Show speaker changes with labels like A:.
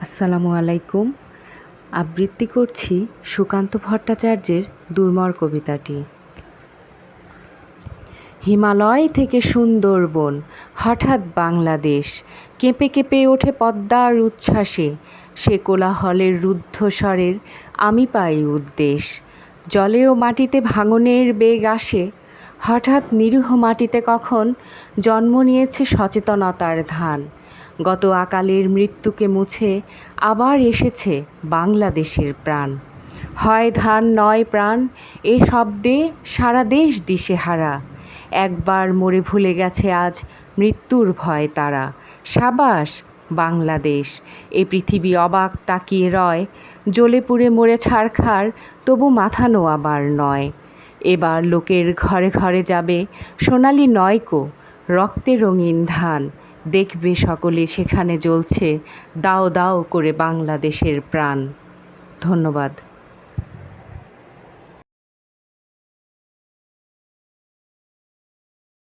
A: আসসালামু আলাইকুম। আবৃত্তি করছি সুকান্ত ভট্টাচার্যের দুর্মর কবিতাটি। হিমালয় থেকে সুন্দরবন, হঠাৎ বাংলাদেশ কেঁপে কেঁপে ওঠে পদ্মার উচ্ছ্বাসে। সে কোলাহলের রুদ্ধস্বরের আমি পাই উদ্দেশ। জলে ও মাটিতে ভাঙনের বেগ আসে। হঠাৎ নিরীহ মাটিতে কখন জন্ম নিয়েছে সচেতনতার ধান। গত আকালের মৃত্যুকে মুছে আবার এসেছে বাংলাদেশের প্রাণ। হয় ধান নয় প্রাণ, এ শব্দে সারা দেশ দিশেহারা। একবার মরে ভুলে গেছে আজ মৃত্যুর ভয় তারা। সাবাস বাংলাদেশ, এ পৃথিবী অবাক তাকিয়ে রয়। জ্বলে পুড়ে মরে ছারখার, তবু মাথা নোয়াবার নয়। এবার লোকের ঘরে ঘরে যাবে সোনালি নয়কো, রক্তে রঙিন ধান। দেখবে সকলে সেখানে জ্বলছে দাও দাও করে বাংলাদেশের প্রাণ। ধন্যবাদ।